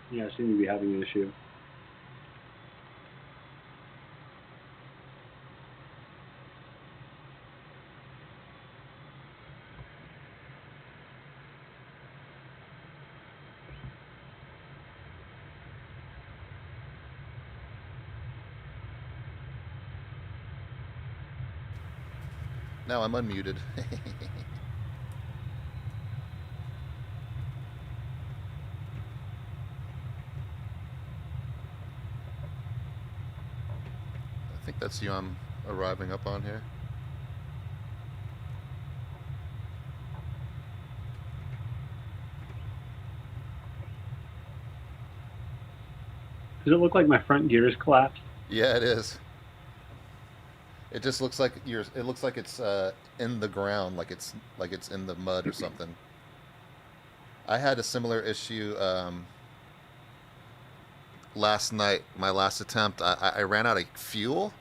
Yeah, I seem to be having an issue. Now I'm unmuted. I think that's you I'm arriving up on here. Does it look like my front gears collapsed? Yeah, it is. It just looks like it looks like it's in the ground, like it's in the mud or something. I had a similar issue last night. My last attempt, I ran out of fuel,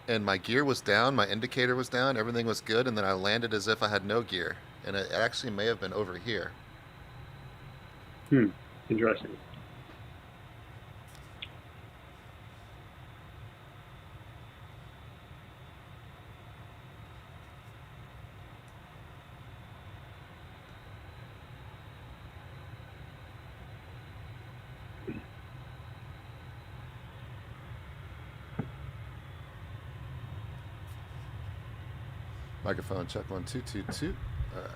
and my gear was down, my indicator was down, everything was good, and then I landed as if I had no gear, and it actually may have been over here. Hmm. Interesting. Microphone check 1 2 2 2. All right.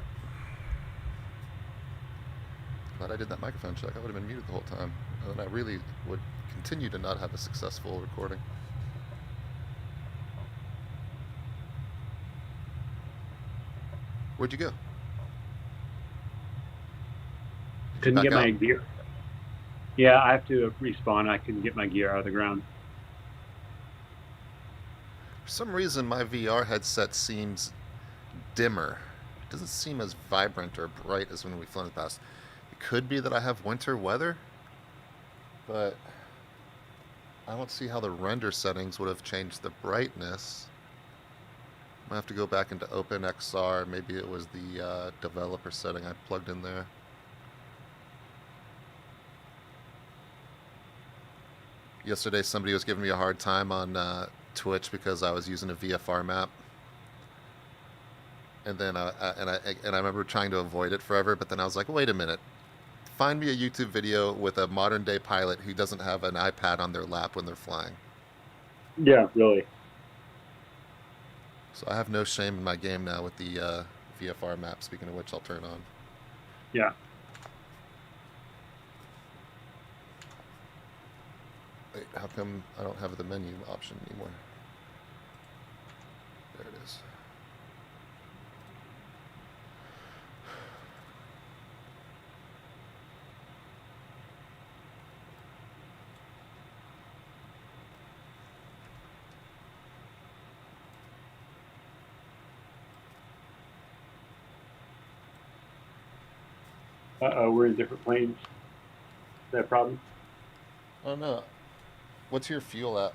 Glad I did that microphone check. I would have been muted the whole time, and then I really would continue to not have a successful recording. Where'd you go? Did you Couldn't back get out? my gear. Yeah, I have to respawn. I couldn't get my gear out of the ground. For some reason, my VR headset seems dimmer. It doesn't seem as vibrant or bright as when we flew in the past. It could be that I have winter weather, but I don't see how the render settings would have changed the brightness. I have to go back into OpenXR. Maybe it was the developer setting I plugged in there. Yesterday, somebody was giving me a hard time on Twitch because I was using a VFR map, and then I remember trying to avoid it forever. But then I was like, wait a minute, find me a YouTube video with a modern day pilot who doesn't have an iPad on their lap when they're flying. Yeah, really. So I have no shame in my game now with the VFR map. Speaking of which, I'll turn on. Yeah. Wait, how come I don't have the menu option anymore? There it is. We're in different planes. Is that a problem? Oh no. What's your fuel at?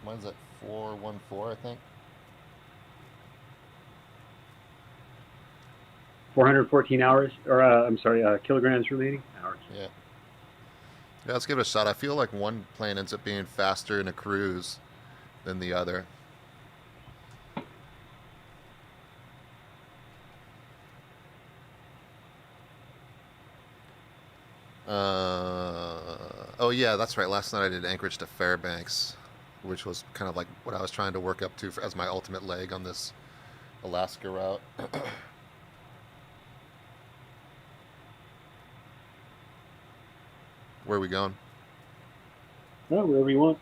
Mine's at 414, I think. 414 hours, or I'm sorry, kilograms remaining. Hours. Yeah. Yeah, let's give it a shot. I feel like one plane ends up being faster in a cruise than the other. Oh yeah, that's right. Last night I did Anchorage to Fairbanks, which was kind of like what I was trying to work up to as my ultimate leg on this Alaska route. Where are we going? Oh, wherever you want.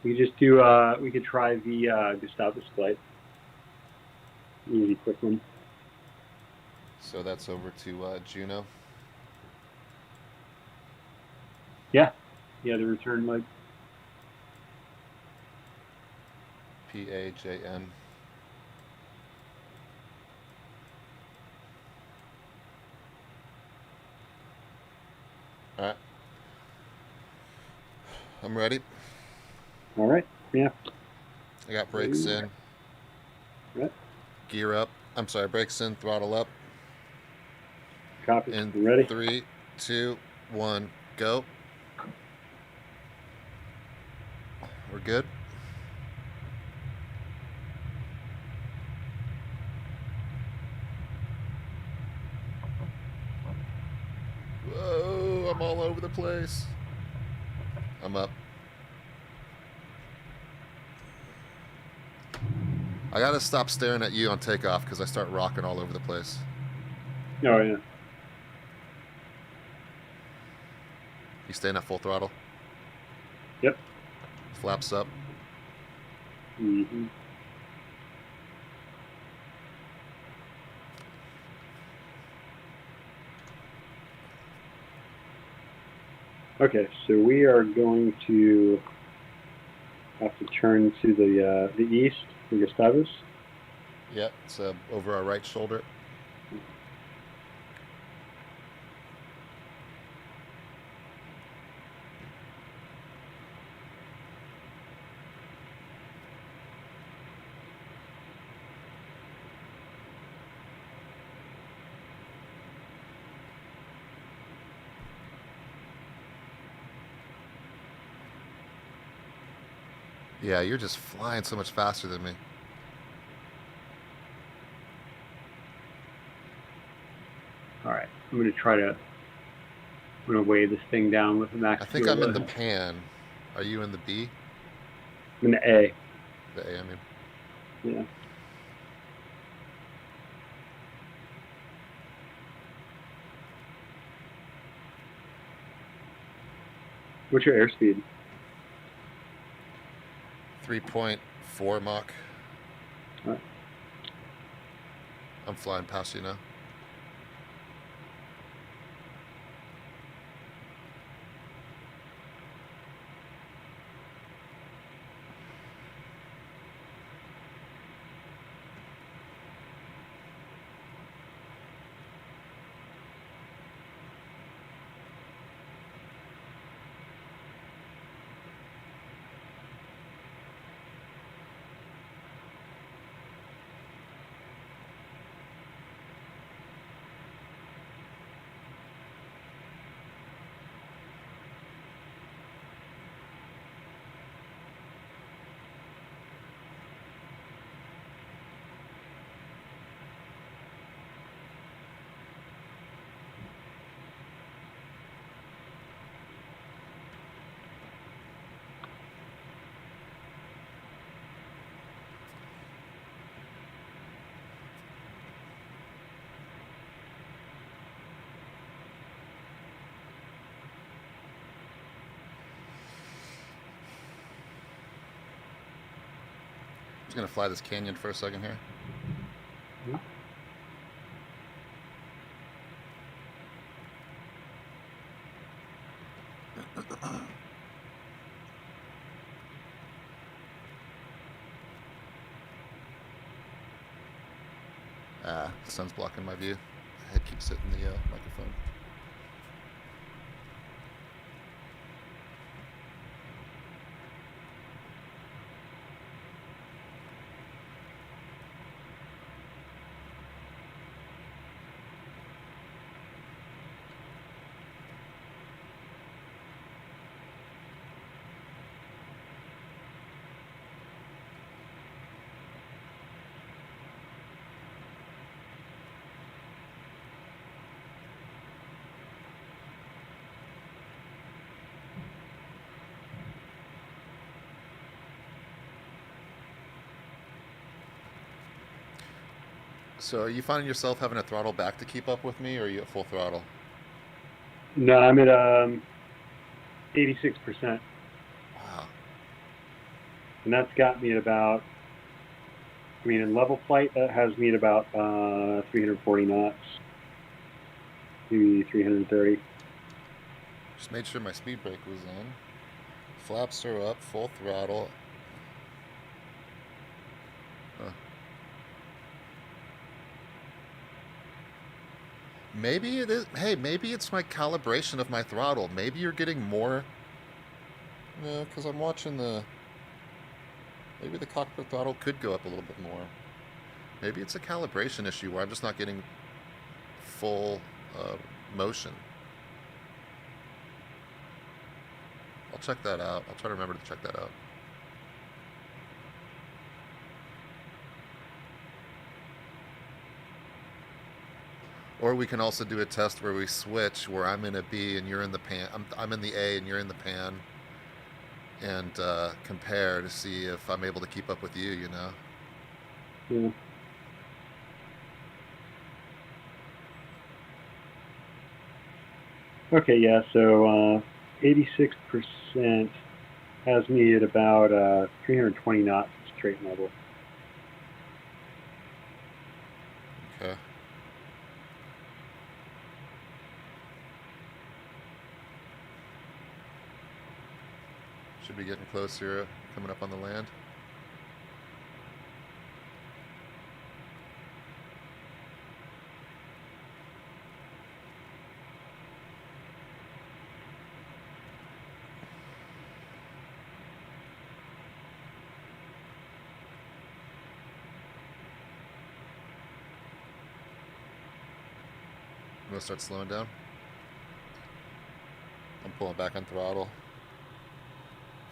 We could just do. We could try the Gustavus flight. Easy, quick one. So that's over to Juneau. Yeah. Yeah, the return leg. PAJN. All right, I'm ready. All right. Yeah. I got brakes in, Yeah. gear up. I'm sorry, brakes in, throttle up. copy. In You ready? 3, 2, 1, go. We're good. Whoa, I'm all over the place. I'm up. I gotta stop staring at you on takeoff because I start rocking all over the place. Oh, yeah. You staying at full throttle? Yep. Flaps up. Mm-hmm. Okay, so we are going to have to turn to the east for Gustavus. Yep, it's over our right shoulder. Yeah, you're just flying so much faster than me. All right, I'm going to try to. I'm going to weigh this thing down with the max I think fuel. I'm in the pan. Are you in the B? I'm in the A. The A, I mean. Yeah. What's your airspeed? 3.4 Mach. All right. I'm flying past you now. I'm just gonna fly this canyon for a second here. The sun's blocking my view. My head keeps hitting the microphone. So are you finding yourself having to throttle back to keep up with me, or are you at full throttle? No, I'm at 86%, Wow. and that's got me at about. I mean, in level flight, that has me at about 340 knots, maybe 330. Just made sure my speed brake was in. Flaps are up, full throttle. Huh. Maybe it is. Hey, maybe it's my calibration of my throttle. Maybe you're getting more. No, because I'm watching the. Maybe the cockpit throttle could go up a little bit more. Maybe it's a calibration issue where I'm just not getting full motion. I'll check that out. I'll try to remember to check that out. Or we can also do a test where we switch, where I'm in a B and you're in the pan. I'm in the A and you're in the pan, and compare to see if I'm able to keep up with you. You know. Yeah. Okay, yeah, so 86% has me at about 320 knots straight level. Okay. Should be getting closer, coming up on the land. I'm gonna start slowing down. I'm pulling back on throttle.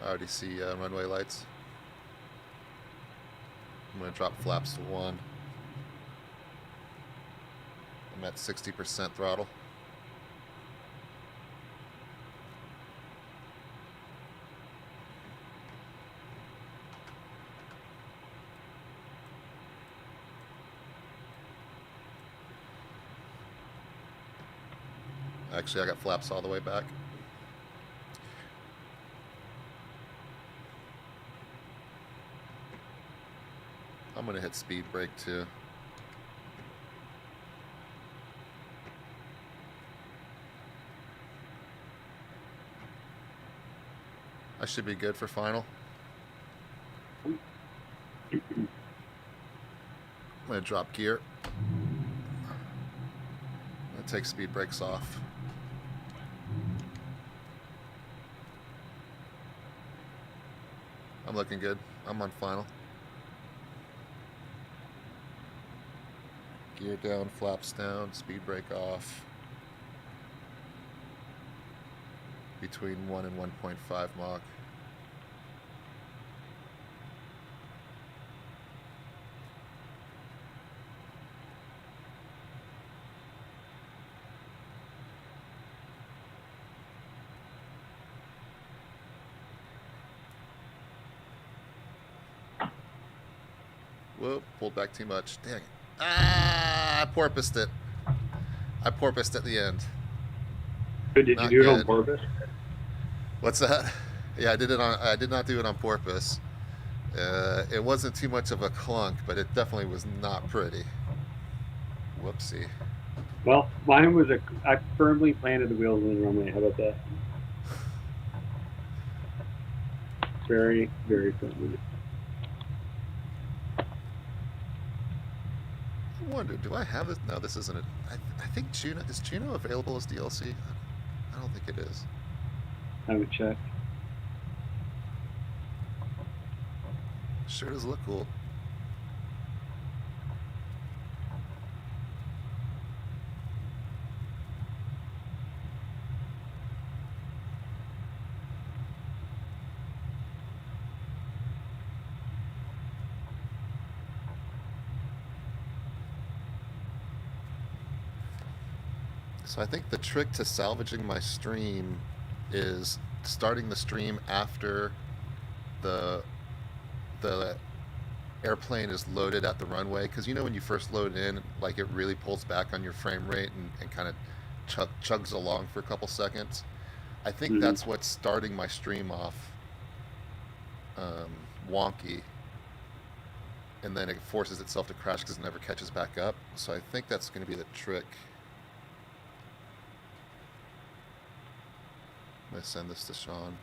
I already see runway lights. I'm gonna drop flaps to 1. I'm at 60% throttle. Actually, I got flaps all the way back. I'm gonna hit speed brake too. I should be good for final. I'm gonna drop gear. I'm gonna take speed brakes off. I'm looking good. I'm on final. Gear down, flaps down, speed brake off. Between 1 and 1.5 Mach. Whoop, pulled back too much. Dang it. Ah, I porpoised it. I porpoised at the end. Did Not you do it on good. purpose? What's that? Yeah, I did not do it on purpose. It wasn't too much of a clunk, but it definitely was not pretty. Whoopsie. Well, mine was I firmly planted the wheels on the runway. How about that? Very, very firmly. I wonder, do I have this? No, this isn't it. I think Juno, is Juno available as DLC? I don't think it is. I would check. Sure does look cool. So I think the trick to salvaging my stream is starting the stream after the the airplane is loaded at the runway, because you know when you first load in, like, it really pulls back on your frame rate and kind of chugs along for a couple seconds. I think Mm-hmm. that's what's starting my stream off wonky, and then it forces itself to crash because it never catches back up. So I think that's going to be the trick. I'm going to send this to Sean.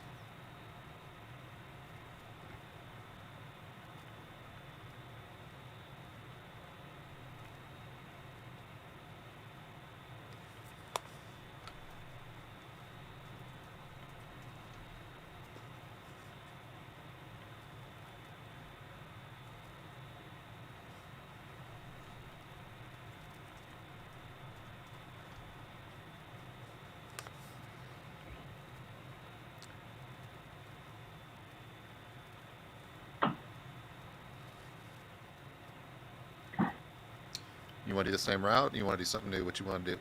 You want to do the same route? You want to do something new? What you want to do?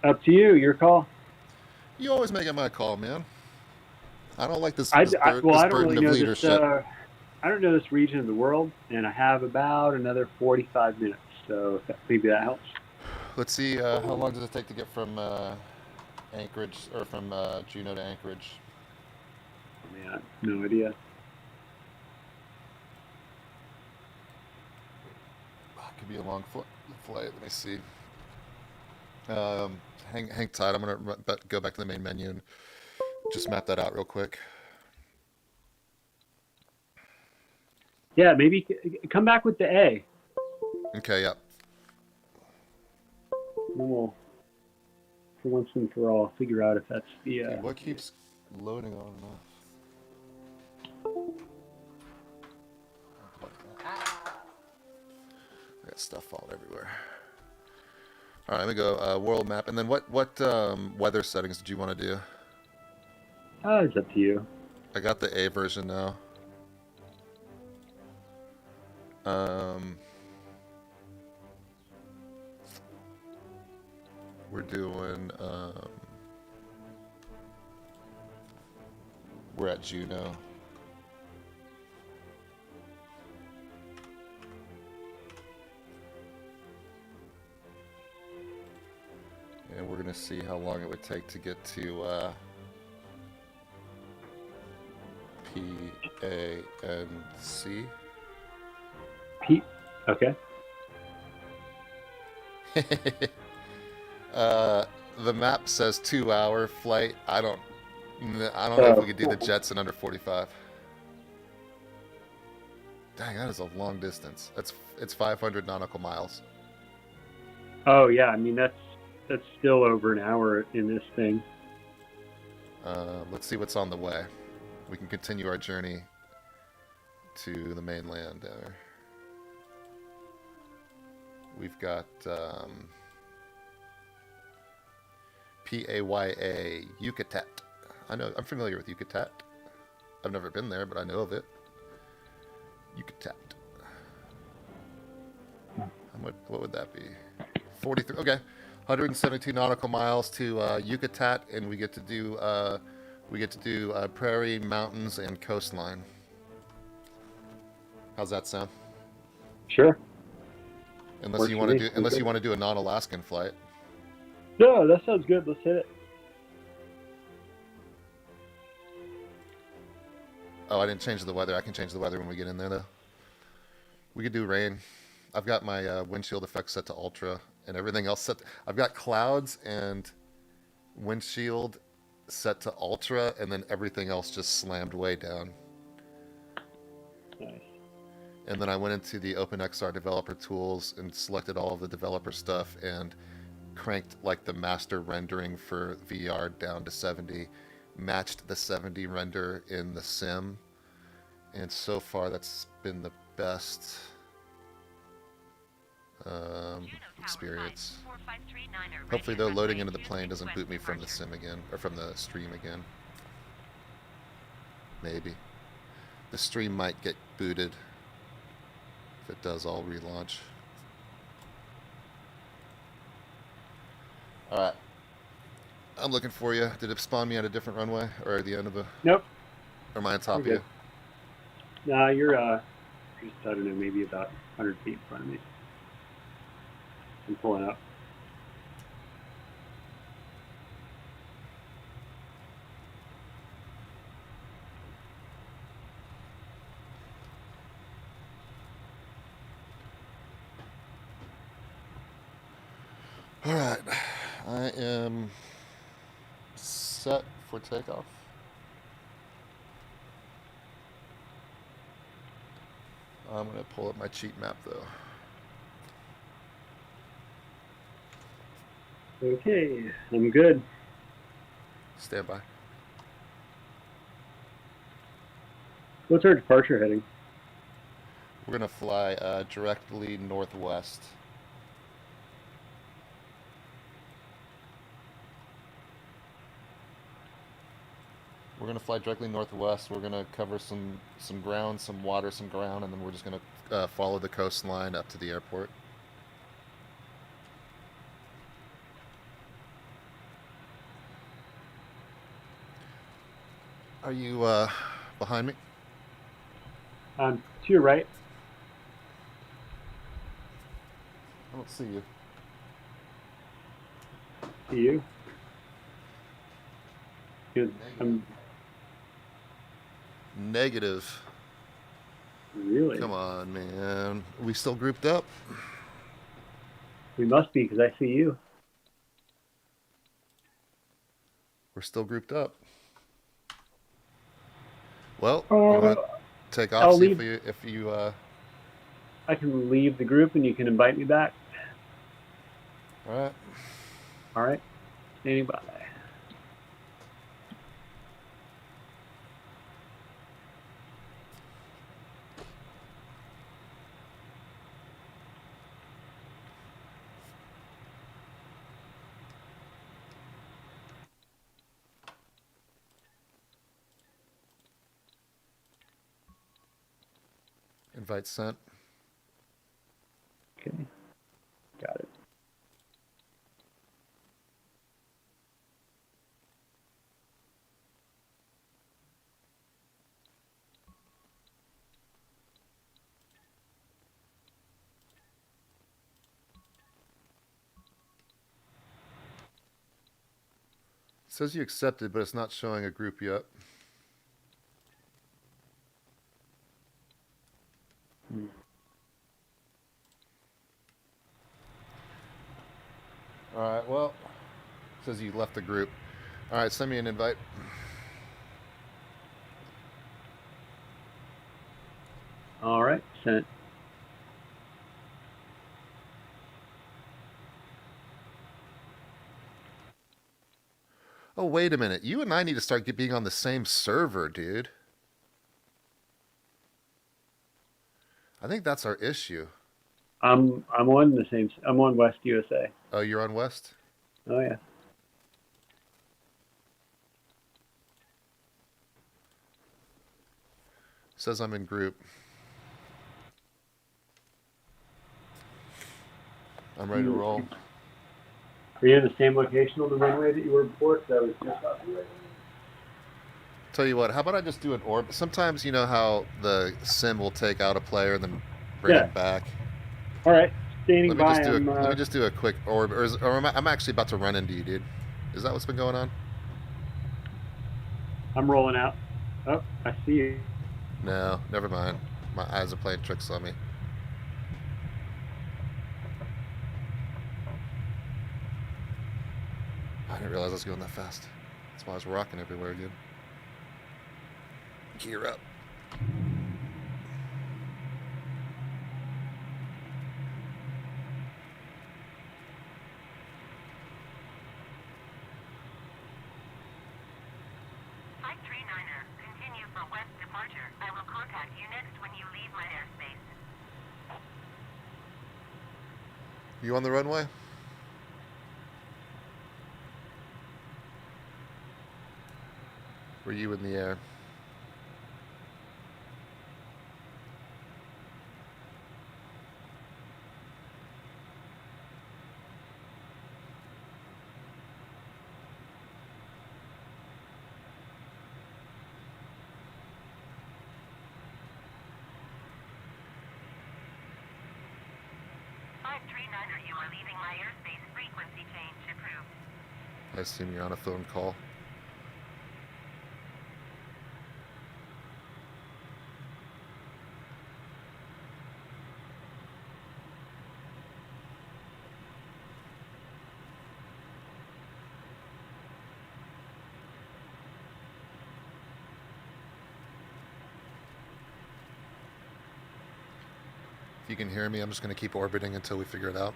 Up to you. Your call. You always make it my call, man. I don't like this Well, this I don't burden really of know this. leadership. I don't know this region of the world, and I have about another 45 minutes. So maybe that helps. Let's see. How long does it take to get from Anchorage or from Juneau to Anchorage? I mean, I have no idea. Could be a long flight. Let me see. Um, hang tight. I'm gonna go back to the main menu and just map that out real quick. Yeah, maybe come back with the A. Okay, yeah. And then we'll, for once and for all, figure out if that's the. Dude, what keeps loading on and off? I got stuff falling everywhere. All right, let me go world map, and then what weather settings did you want to do? It's up to you. I got the A version now. We're doing. We're at Juneau. And we're gonna see how long it would take to get to PANC. Pete. Okay. The map says 2-hour flight. I don't know if we could do the jets in under 45. Dang, that is a long distance. It's 500 nautical miles. Oh yeah, I mean that's still over an hour in this thing. Let's see what's on the way. We can continue our journey to the mainland there. We've got PAYA, Yucatan. I'm familiar with Yucatan. I've never been there, but I know of it. Yucatan. What would that be? 43. Okay, 172 nautical miles to Yucatan, and we get to do prairie, mountains, and coastline. How's that sound? Sure. Unless you want to do a non-Alaskan flight. No, that sounds good. Let's hit it. Oh, I didn't change the weather. I can change the weather when we get in there, though. We could do rain. I've got my windshield effects set to ultra and everything else set. I've got clouds and windshield set to ultra, and then everything else just slammed way down. Nice. And then I went into the OpenXR developer tools and selected all of the developer stuff and cranked like the master rendering for VR down to 70, matched the 70 render in the sim, and so far that's been the best experience. Hopefully though, loading into the plane doesn't boot me from the sim again, or from the stream again. Maybe. The stream might get booted. If it does, I'll relaunch. Alright. I'm looking for you. Did it spawn me at a different runway? Or at the end of the... Nope. Or am I on top of You're you? good. Nah, you're just, I don't know, maybe about 100 feet in front of me. I'm pulling up. Alright. I am set for takeoff. I'm going to pull up my cheat map though. Okay, I'm good. Stand by. What's our departure heading? We're going to fly directly northwest. We're going to fly directly northwest. We're going to cover some ground, some water, some ground, and then we're just going to follow the coastline up to the airport. Are you behind me? To your right. I don't see you. See you. Good. Negative. Really? Come on, man. Are we still grouped up? We must be because I see you. We're still grouped up. Well, you Uh, want to take off? I'll See leave. if you. I can leave the group and you can invite me back. All right. All right. Standing by. Invite sent. Okay. Got it. It says you accepted, but it's not showing a group yet. Hmm. All right. Well, it says you left the group. All right. Send me an invite. All right. Sent. Oh, wait a minute. You and I need to start being on the same server, dude. I think that's our issue. I'm on the same. I'm on West USA. Oh, you're on West? Oh yeah. Says I'm in group. I'm ready to roll. Are you in the same location on the runway that you were before? Because I was just off the runway. Tell you what, how about I just do an orb? Sometimes you know how the sim will take out a player and then bring Yeah. him back. All right. Standing Let me by. just do a quick orb, or I'm actually about to run into you, dude. Is that what's been going on? I'm rolling out. Oh, I see you. No, never mind. My eyes are playing tricks on me. I didn't realize I was going that fast. That's why I was rocking everywhere again. Gear up. I will contact you next when you leave my airspace. You on the runway? Were you in the air? You are leaving my airspace. Frequency change approved. I assume you're on a phone call. If you can hear me, I'm just going to keep orbiting until we figure it out.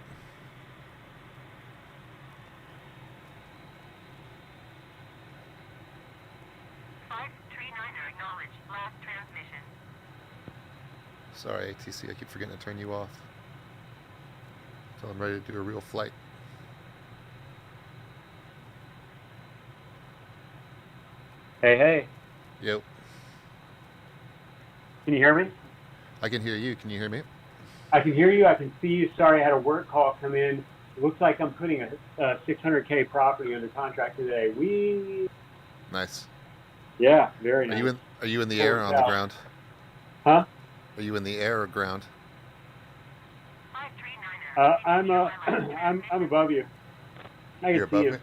Acknowledged. Last transmission. Sorry, ATC, I keep forgetting to turn you off. So I'm ready to do a real flight. Hey, hey. Yep. Can you hear me? I can hear you. Can you hear me? I can hear you. I can see you. Sorry, I had a work call come in. It looks like I'm putting a 600K property under contract today. Nice. Yeah, very Are nice. you in? Are you in the air Fully or on the south. ground? Huh? Are you in the air or ground? 539er. Did you I'm view my last I'm transmission? above you. I You're can see above you. me.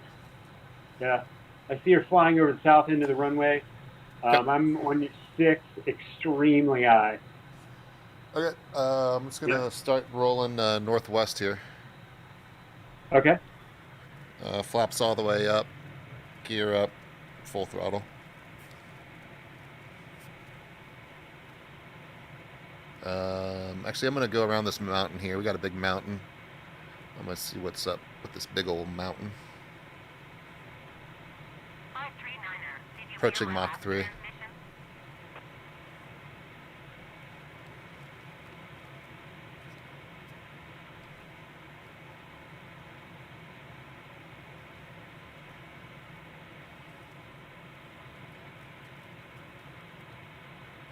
Yeah, I see her flying over the south end of the runway. Okay. I'm on 6, extremely high. Okay. I'm just Yeah. gonna start rolling northwest here. Okay. Flaps all the way up. Gear up. Full throttle. Actually, I'm gonna go around this mountain here. We got a big mountain. I'm gonna see what's up with this big old mountain. 539er. Did you view Approaching my Mach last 3. transmission?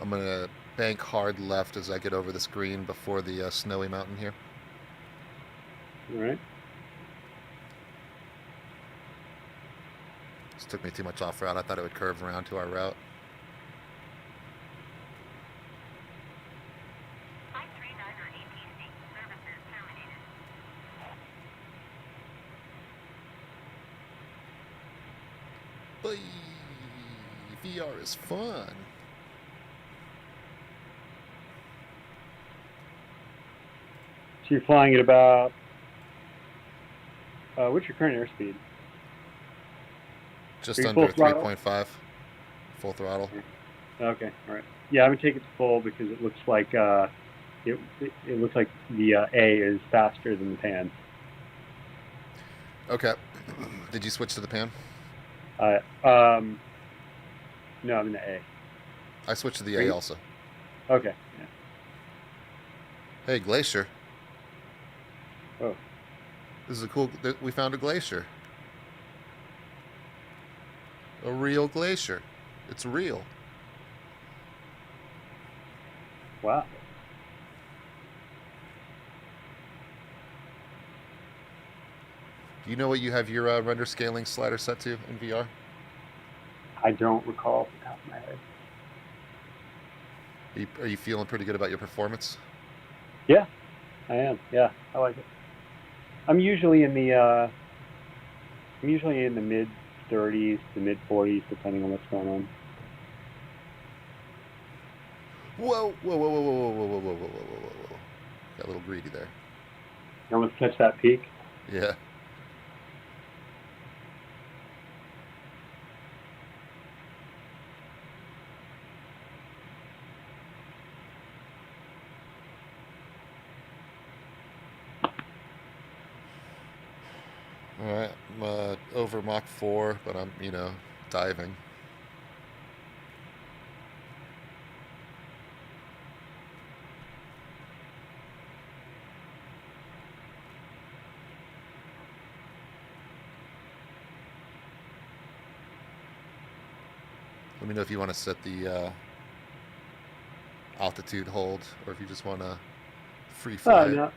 I'm gonna bank hard left as I get over this green before the snowy mountain here. All right. This took me too much off route. I thought it would curve around to our route. 539er ATC. Services terminated. Boy, VR is fun. So you're flying at about what's your current airspeed? Just Are you under full throttle? 3.5. Full throttle. Okay. All right. Yeah, I'm gonna take it to full because it looks like it looks like the A is faster than the pan. Okay. Did you switch to the pan? Uh, um, no, I'm in the A. I switched to the Green? A also. Okay. Yeah. Hey, glacier. Oh. This is a cool. We found a glacier. A real glacier. It's real. Wow. Do you know what you have your render scaling slider set to in VR? I don't recall off the top of my head. Are you feeling pretty good about your performance? Yeah, I am. Yeah, I like it. I'm usually in the mid 30s to mid 40s, depending on what's going on. Whoa, whoa, whoa, whoa, whoa, whoa, whoa, whoa, whoa, whoa, whoa, whoa, whoa. Got a little greedy there. You almost catch that peak. Yeah. All right, I'm over Mach 4, but I'm, diving. Let me know if you want to set the altitude hold, or if you just want to free fly it. No,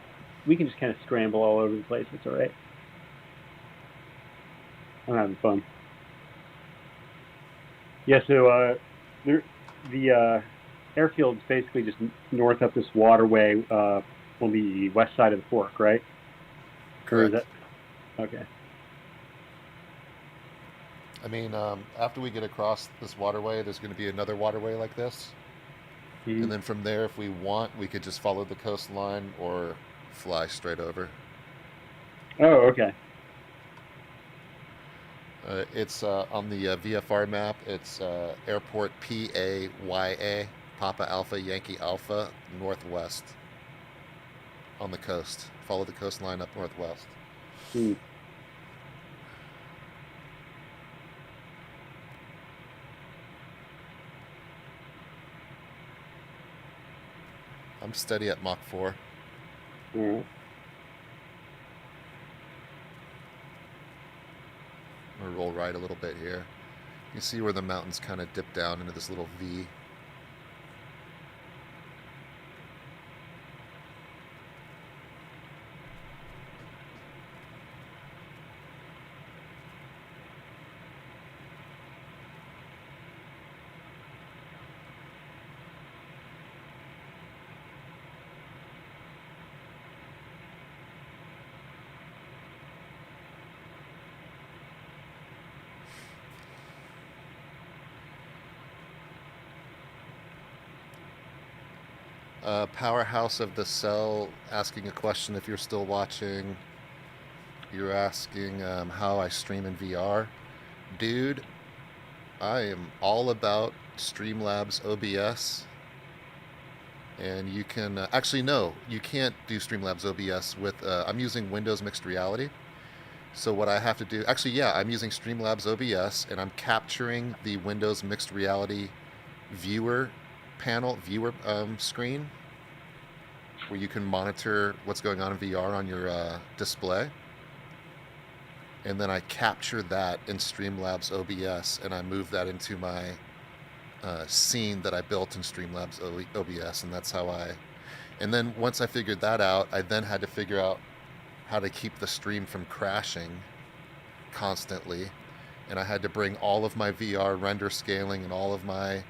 we can just kind of scramble all over the place. It's all right. I'm having fun. Yeah, so the airfield's basically just north up this waterway on the west side of the fork, right? Or is Correct. that okay? I mean, after we get across this waterway, there's going to be another waterway like this. Mhm. And then from there, if we want, we could just follow the coastline or fly straight over. Oh, okay. It's on the VFR map. It's airport PAYA, Papa Alpha Yankee Alpha, northwest on the coast. Follow the coastline up northwest. Hmm. I'm steady at Mach 4. All right. I'm going to roll right a little bit here. You see where the mountains kind of dip down into this little V. Powerhouse of the Cell asking a question if you're still watching. You're asking how I stream in VR. Dude, I am all about Streamlabs OBS. And you can actually no, you can't do Streamlabs OBS with. I'm using Windows Mixed Reality. So what I have to do, actually, yeah, I'm using Streamlabs OBS, and I'm capturing the Windows Mixed Reality viewer screen, where you can monitor what's going on in VR on your display. And then I capture that in Streamlabs OBS, and I move that into my scene that I built in Streamlabs OBS, and that's how I. And then once I figured that out, I then had to figure out how to keep the stream from crashing constantly, and I had to bring all of my VR render scaling and all of my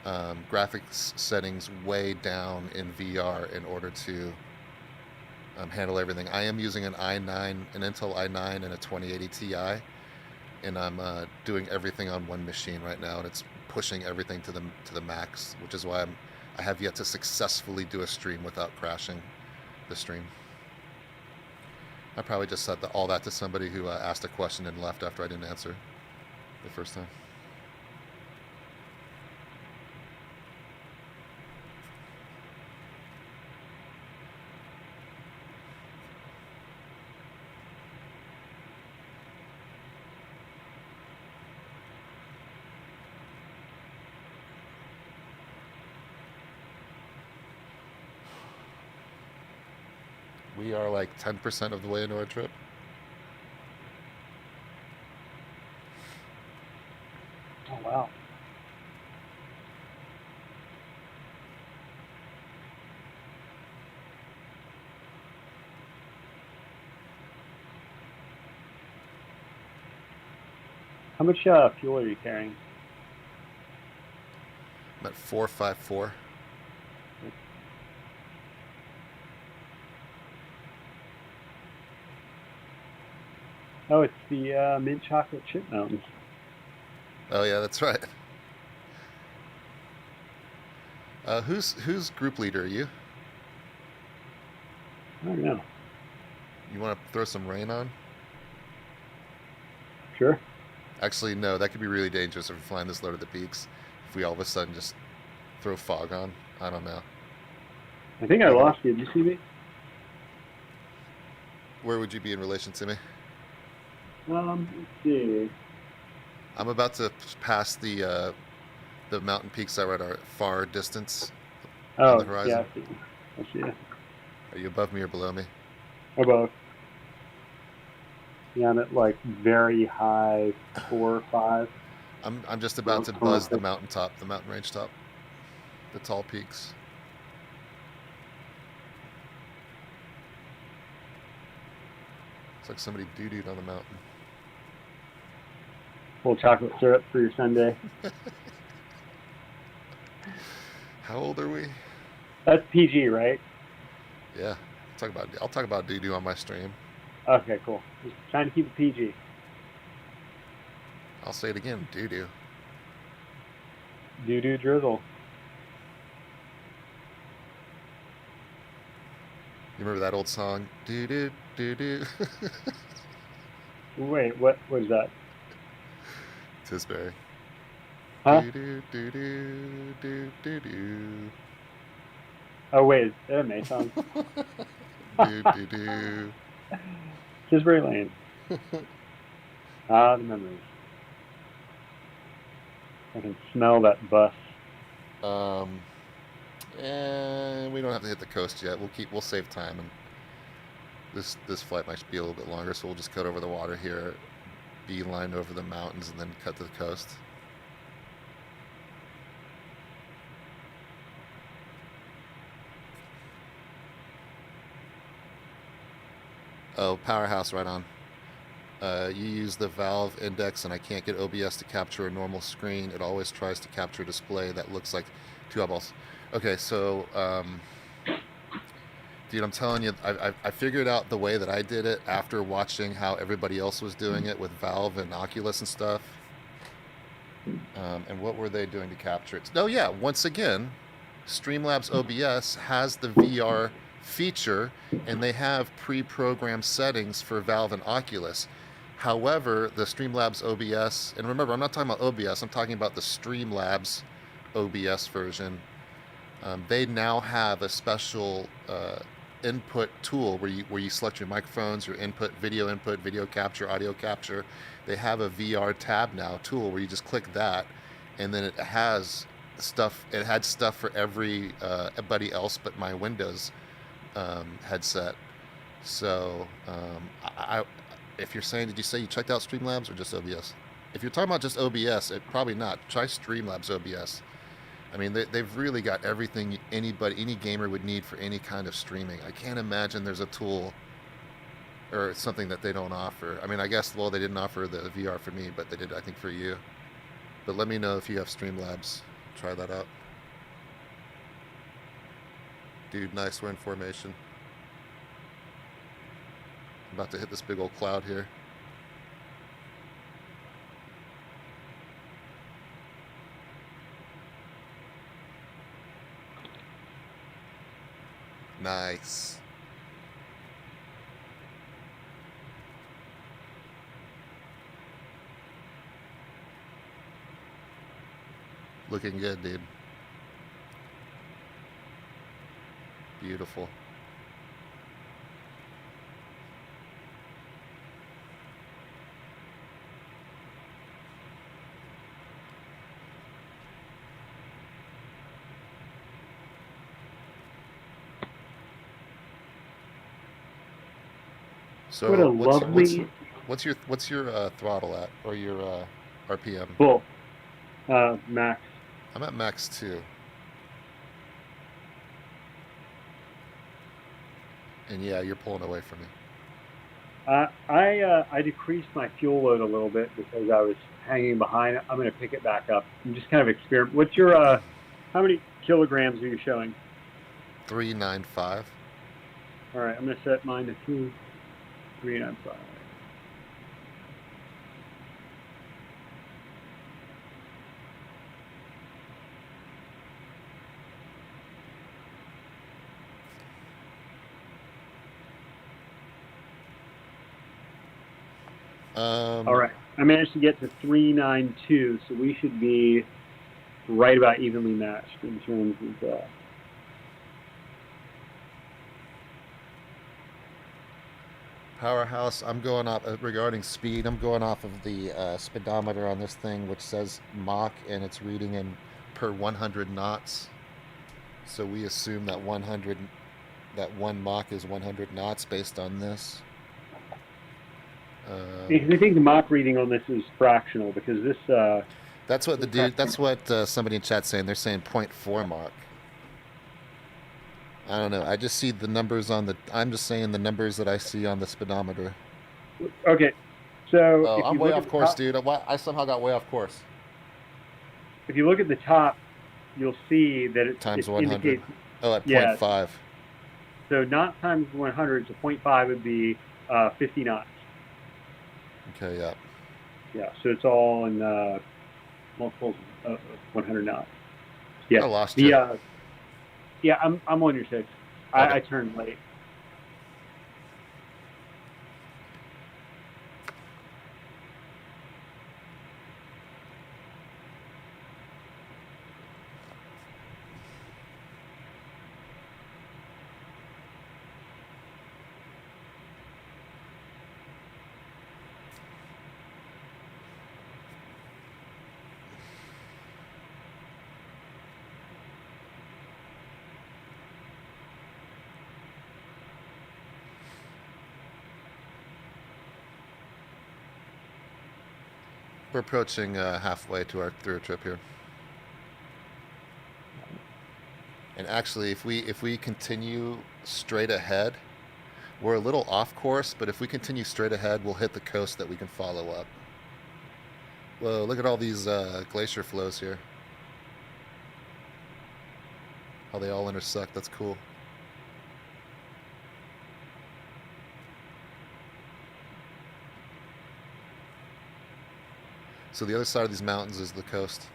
graphics settings way down in VR in order to handle everything. I am using an Intel i9 and a 2080 Ti, and I'm doing everything on one machine right now, and it's pushing everything to the max, which is why I have yet to successfully do a stream without crashing the stream. I probably just said all that to somebody who asked a question and left after I didn't answer the first time. We are like 10% of the way into our trip. Oh, wow. How much fuel are you carrying? I'm at 454. Oh, it's the mint chocolate chip mountains. Oh yeah, that's right. Who's group leader? Are you? I don't know. You want to throw some rain on? Sure. Actually, no. That could be really dangerous if we're flying this low to the peaks. If we all of a sudden just throw fog on, I don't know. I think I lost you. Did you see me? Where would you be in relation to me? Let's see. I'm about to pass the mountain peaks that are at our far distance on the horizon. Yeah, I see you. Are you above me or below me? Above. Yeah, I'm at like very high 4 or 5. I'm just about to buzz the mountain range top, the tall peaks. Looks like somebody doo-dooed on the mountain. Full chocolate syrup for your sundae. How old are we? That's PG, right? Yeah. I'll talk about doo-doo on my stream. Okay, cool. Just trying to keep it PG. I'll say it again, doo-doo. Doo-doo drizzle. You remember that old song? Doo-doo, doo-doo. Wait, what was that? Tisbury. Huh? Doo-doo, doo-doo, doo-doo-doo. Oh, wait, is that a May song? Doo-doo-doo. Tisbury Lane. Ah, the memories. I can smell that bus. And we don't have to hit the coast yet. We'll save time, and this flight might be a little bit longer, so we'll just cut over the water here, beeline over the mountains, and then cut to the coast. Oh, Powerhouse, right on. You use the Valve index, and I can't get OBS to capture a normal screen. It always tries to capture a display that looks like 2 eyeballs. Okay, so, dude, I'm telling you, I figured out the way that I did it after watching how everybody else was doing it with Valve and Oculus and stuff. And what were they doing to capture it? Oh, yeah, once again, Streamlabs OBS has the VR feature, and they have pre-programmed settings for Valve and Oculus. However, the Streamlabs OBS, and remember, I'm not talking about OBS, I'm talking about the Streamlabs OBS version. They now have a special input tool where you select your microphones, your input, video capture, audio capture. They have a VR tab now tool where you just click that, and then it has stuff. It had stuff for everybody else but my Windows headset. So if you're saying, did you say you checked out Streamlabs or just OBS? If you're talking about just OBS, probably not. Try Streamlabs OBS. I mean, they've really got everything any gamer would need for any kind of streaming. I can't imagine there's a tool or something that they don't offer. I mean, I guess, well, they didn't offer the VR for me, but they did, I think, for you. But let me know if you have Streamlabs. Try that out. Dude, nice. We're in formation. I'm about to hit this big old cloud here. Nice. Looking good, dude. Beautiful. So What a lovely what's your throttle at, or your RPM? full max. I'm at max 2. And yeah, you're pulling away from me. I decreased my fuel load a little bit because I was hanging behind. I'm going to pick it back up and just kind of experiment. What's your how many kilograms are you showing? 395. All right, I'm going to set mine to 395. All right, I managed to get to 392, so we should be right about evenly matched in terms of. Powerhouse, I'm going off regarding speed. I'm going off of the speedometer on this thing, which says Mach, and it's reading in per 100 knots. So we assume that 1 Mach is 100 knots based on this. Because I think the Mach reading on this is fractional because this. That's what somebody in chat saying. They're saying 0.4 Mach. I don't know. I just see the numbers on the. I'm just saying the numbers that I see on the speedometer. Okay, so. Oh, I'm way off course, dude. I somehow got way off course. If you look at the top, you'll see that it times it 100. indicates, At yeah, 0.5. So not times 100, so 0.5 would be 50 knots. Okay, yeah. Yeah, so it's all in multiples of 100 knots. Yeah. I lost you. Yeah, I'm on your 6. Okay. I turned late. We're approaching halfway to our through trip here. And actually, if we continue straight ahead, we're a little off course, but if we continue straight ahead, we'll hit the coast that we can follow up. Whoa, look at all these glacier flows here. How they all intersect, that's cool. So the other side of these mountains is the coast.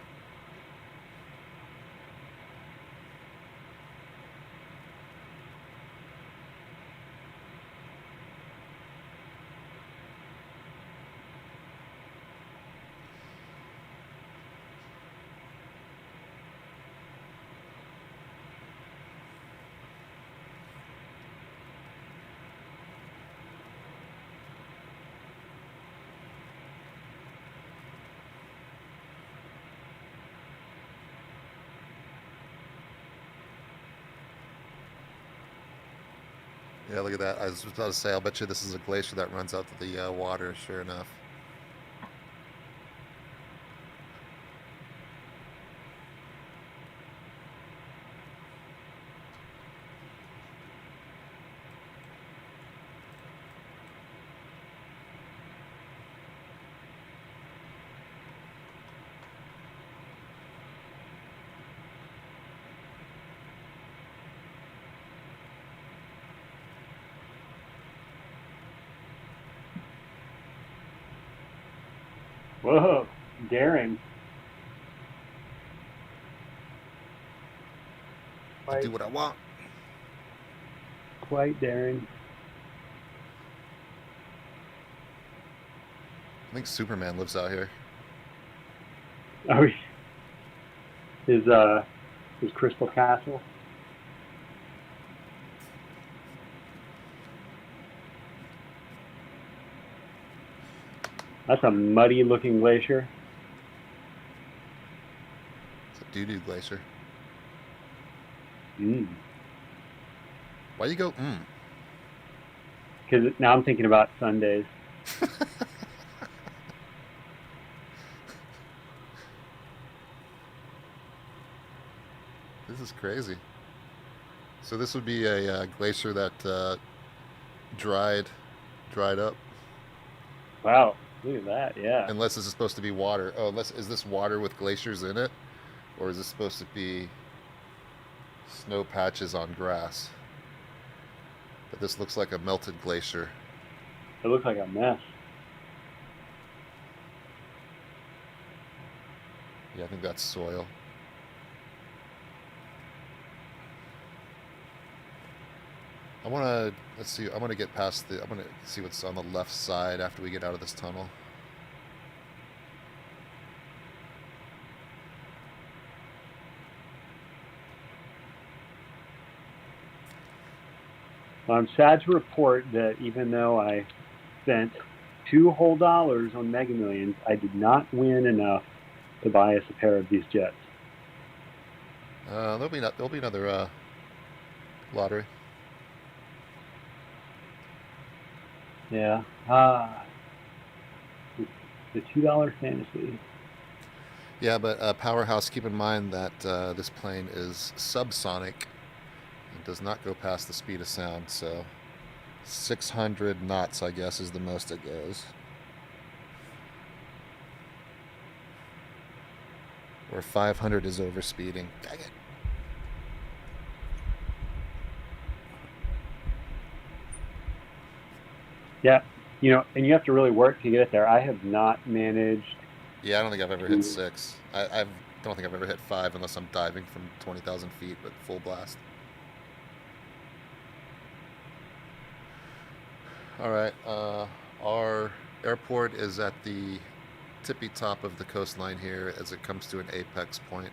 Yeah, look at that. I was about to say, I'll bet you this is a glacier that runs out to the water, sure enough. Whoa, daring. I do Quite, what I want. quite daring. I think Superman lives out here. Oh, his his crystal castle. That's a muddy looking glacier. It's a doo-doo glacier. Mm. Why you go, Because now I'm thinking about Sundays. This is crazy. So this would be a glacier that dried dried up. Wow, look at that. Yeah. Unless this is supposed to be water. Oh, unless is this water with glaciers in it, or is this supposed to be snow patches on grass? But this looks like a melted glacier. It looks like a mess. Yeah, I think that's soil. I want to let's see. I want to get past the. I want to see what's on the left side after we get out of this tunnel. Well, I'm sad to report that even though I spent $2 whole on Mega Millions, I did not win enough to buy us a pair of these jets. There'll be another lottery. Yeah. The $2 fantasy. Yeah, but Powerhouse, keep in mind that this plane is subsonic and does not go past the speed of sound, so 600 knots, I guess, is the most it goes. Or 500 is overspeeding. Dang it. Yeah. And you have to really work to get it there. I have not managed. Yeah, I don't think I've ever hit 6. I don't think I've ever hit 5 unless I'm diving from 20,000 feet with full blast. All right, our airport is at the tippy top of the coastline here as it comes to an apex point.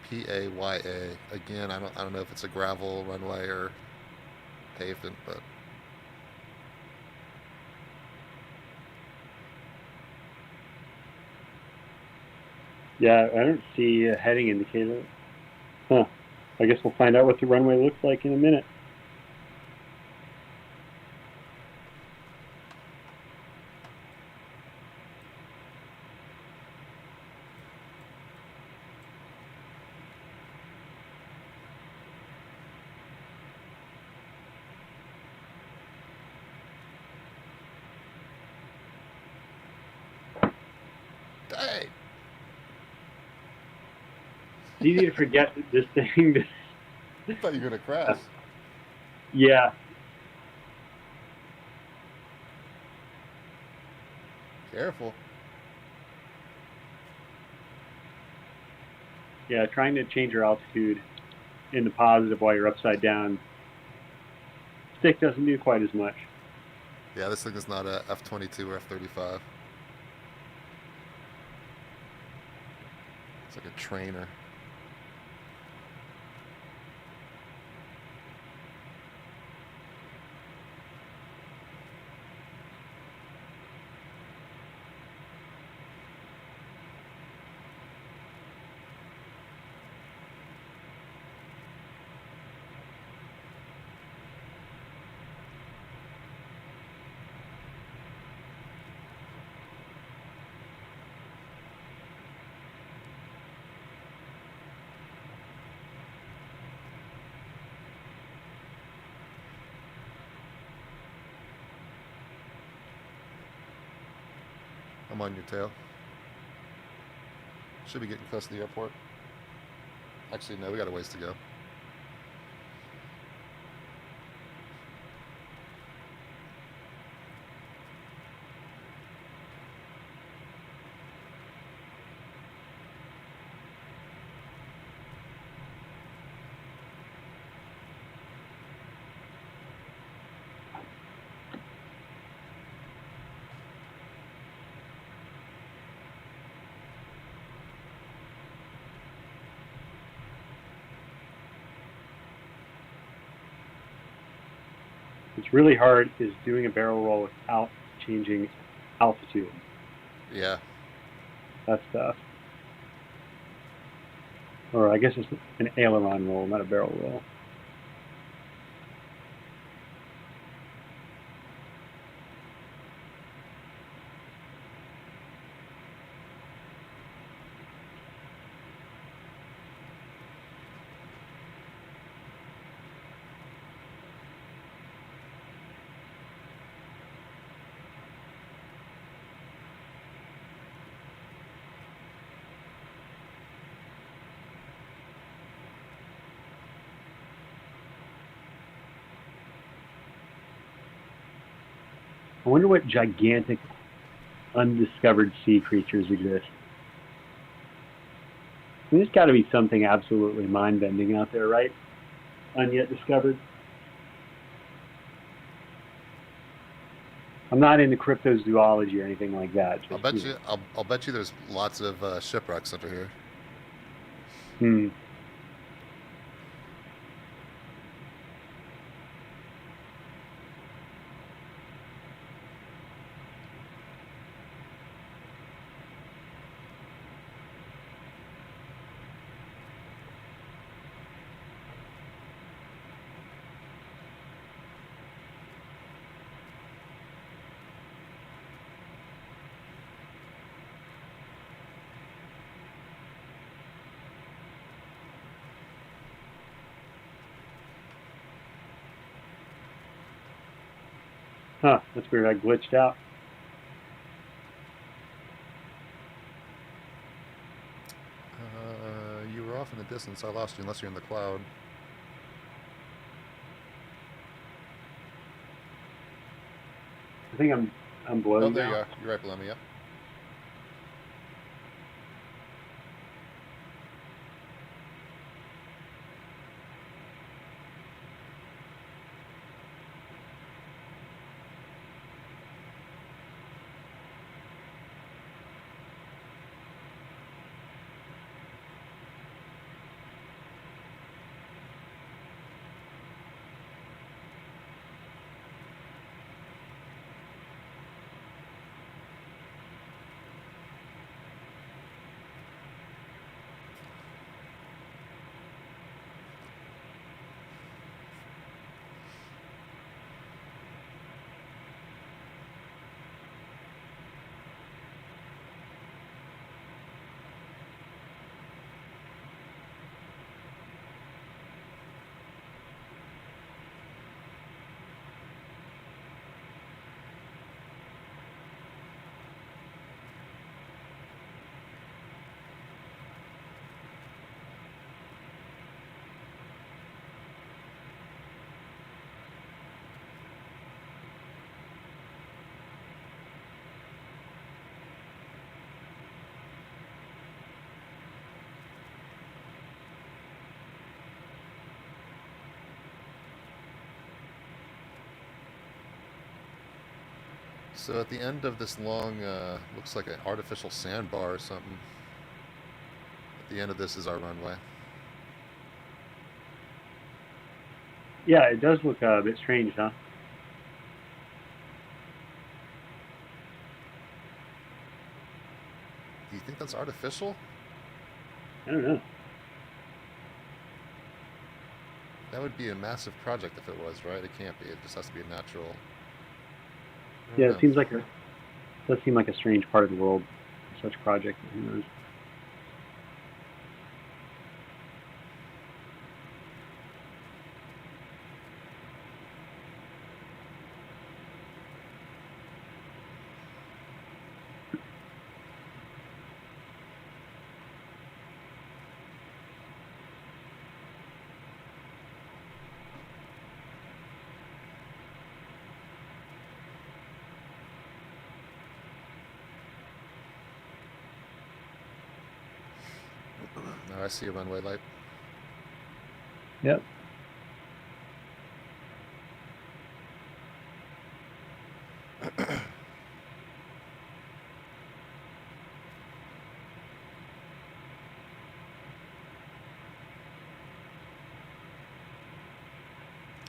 PAYA. Again, I don't know if it's a gravel runway or pavement, but Yeah, I don't see a heading indicator. Huh. I guess we'll find out what the runway looks like in a minute. dang. It's easy to forget that this thing. I thought you were gonna crash. Yeah. Careful. Yeah, trying to change your altitude in the positive while you're upside down. Stick doesn't do quite as much. Yeah, this thing is not a F-22 or F-35. It's like a trainer. I'm on your tail. Should be getting close to the airport. Actually, no, we got a ways to go. What's really hard is doing a barrel roll without changing altitude. Yeah. That's tough. Or I guess it's an aileron roll, not a barrel roll. I wonder what gigantic undiscovered sea creatures exist. There's got to be something absolutely mind-bending out there, right? Unyet discovered. I'm not into cryptozoology or anything like that. Just, I'll bet you there's lots of shipwrecks under here. Hmm. Huh, that's weird. I glitched out. You were off in the distance. I lost you unless you're in the cloud. I think I'm below Oh, you there now. you are. You're right below me, yeah. So at the end of this long, looks like an artificial sandbar or something. At the end of this is our runway. Yeah, it does look a bit strange, huh? Do you think that's artificial? I don't know. That would be a massive project if it was, right? It can't be. It just has to be a natural. Yeah, it does seem like a strange part of the world. Such project. Who knows? Oh, I see a runway light. Yep.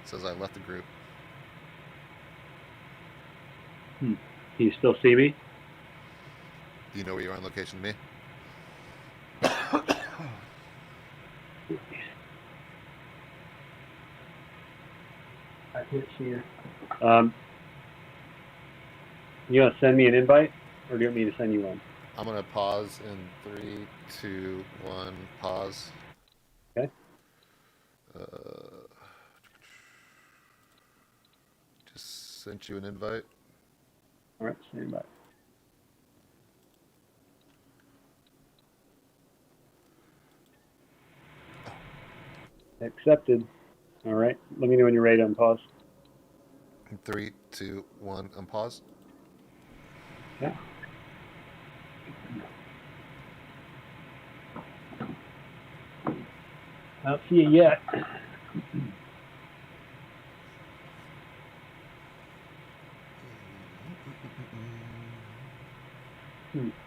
Says I left the group. Can you still see me? Do you know where you are on location to me? I can't see you. You want to send me an invite, or do you want me to send you one? I'm going to pause in 3, 2, 1, pause. Okay. Just sent you an invite. All right, stand by. Accepted. All right. Let me know when you're ready to unpause. In 3, 2, 1, unpause. Yeah. I don't see you yet.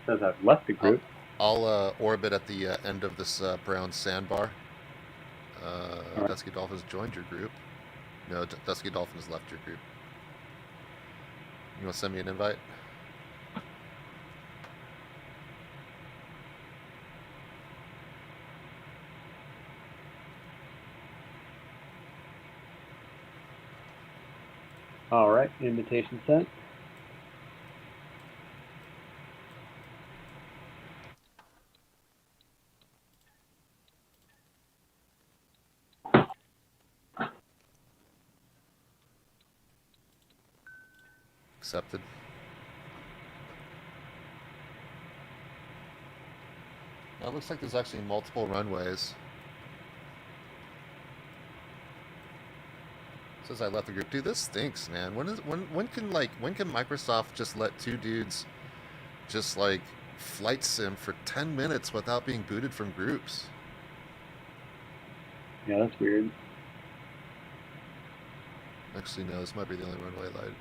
Says I've left the group. I'll orbit at the end of this brown sandbar. Right. Dusky Dolphin has joined your group. No, Dusky Dolphin has left your group. You want to send me an invite? All right, invitation sent. Accepted. Now it looks like there's actually multiple runways. Says I left the group. Dude, this stinks, man. When can Microsoft just let two dudes just like flight sim for 10 minutes without being booted from groups? Yeah, that's weird. Actually, no, this might be the only runway light.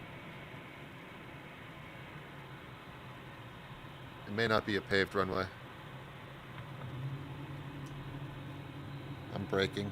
It may not be a paved runway. I'm braking.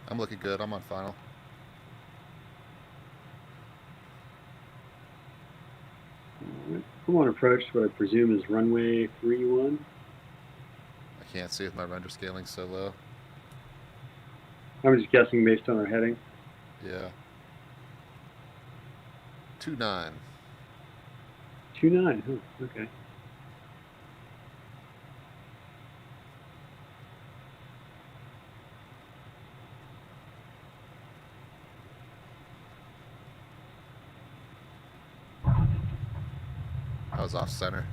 I'm looking good. I'm on final. Come on, approach what I presume is runway 31. I can't see with my render scaling so low. I'm just guessing based on our heading. Yeah. 29. 29. Oh, okay. I was off center.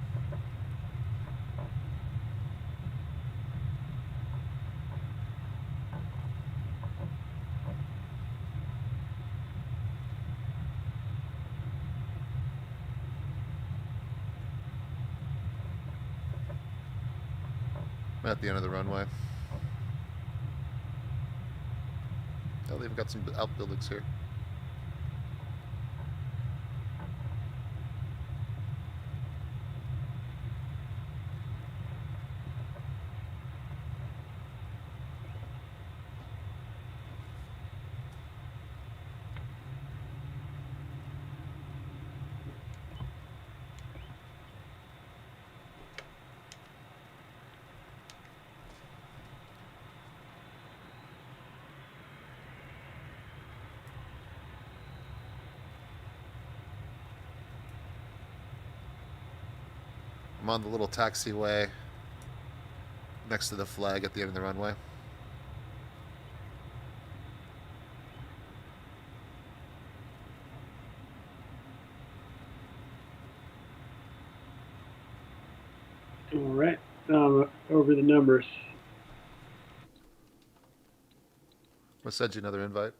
I'm at the end of the runway. Oh, they've got some outbuildings here. I'm on the little taxiway next to the flag at the end of the runway. All right. Over the numbers. I'll send you another invite.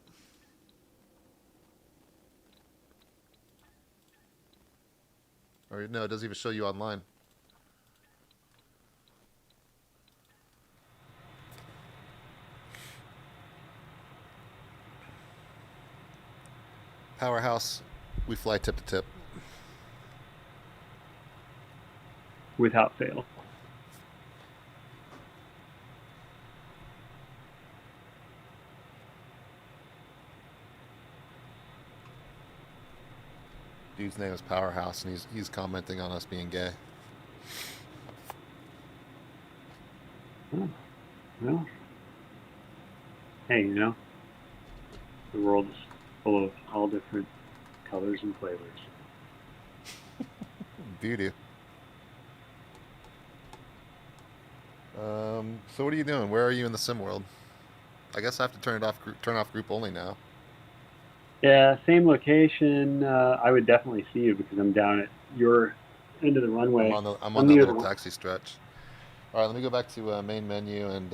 Or no, it doesn't even show you online. Powerhouse, we fly tip to tip. Without fail. Dude's name is Powerhouse, and he's commenting on us being gay. Well, hey, you know, the world is full of all different colors and flavors. Beauty. So what are you doing? Where are you in the sim world? I guess I have to turn off group only now. Yeah, same location. I would definitely see you because I'm down at your end of the runway. I'm on that little taxi stretch. All right, let me go back to main menu and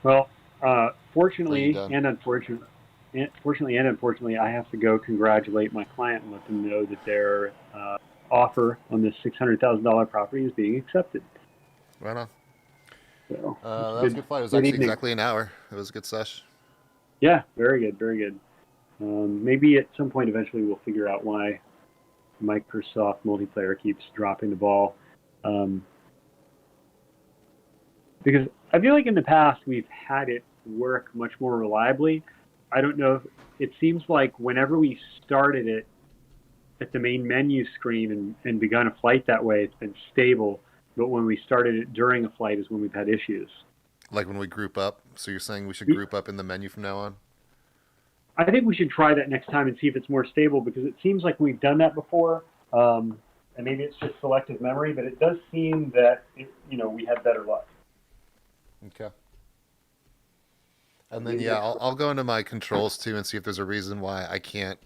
Well, fortunately and unfortunately, I have to go congratulate my client and let them know that their offer on this $600,000 property is being accepted. right on. So that was a good flight. It was actually exactly an hour. It was a good sesh. Yeah, very good, very good. Maybe at some point eventually we'll figure out why Microsoft multiplayer keeps dropping the ball. Because I feel like in the past we've had it work much more reliably. I don't know if it seems like whenever we started it at the main menu screen and begun a flight that way, it's been stable. But when we started it during a flight is when we've had issues. Like when we group up. So you're saying we should group up in the menu from now on? I think we should try that next time and see if it's more stable because it seems like we've done that before. And maybe it's just selective memory, but it does seem that we had better luck. Okay. And then I'll go into my controls too and see if there's a reason why I can't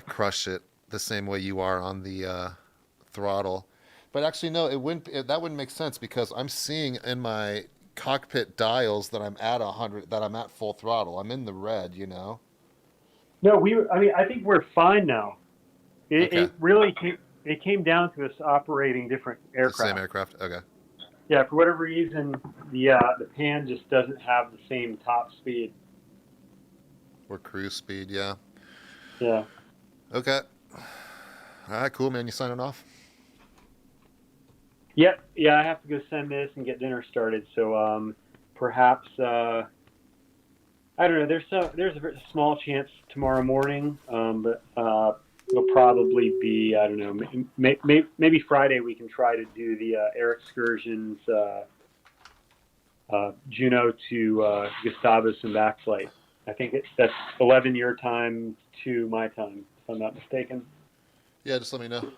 crush it the same way you are on the throttle. But actually, no, that wouldn't make sense because I'm seeing in my cockpit dials that I'm at 100, that I'm at full throttle. I'm in the red, you know. No, I think we're fine now. It really came down to us operating different aircraft. The same aircraft, okay. Yeah, for whatever reason, the pan just doesn't have the same top speed. Or cruise speed, yeah. Yeah. Okay. All right, cool, man. You signing off? Yep. Yeah, I have to go send this and get dinner started. So perhaps I don't know. There's a small chance tomorrow morning, but it'll probably be I don't know. Maybe Friday we can try to do the air excursions, Juneau to Gustavus and back flight. I think that's 11 your time to my time, if I'm not mistaken. Yeah, just let me know.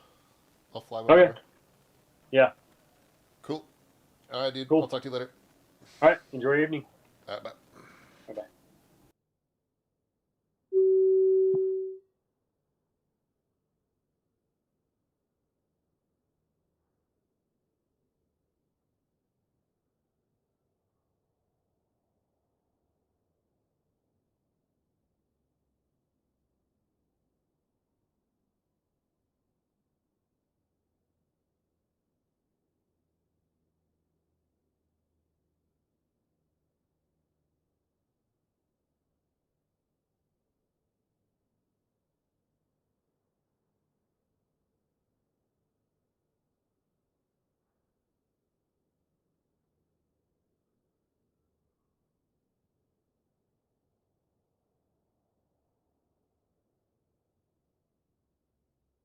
I'll fly whenever. Okay. Yeah. Cool. All right, dude. Cool. I'll talk to you later. All right. Enjoy your evening. All right, bye.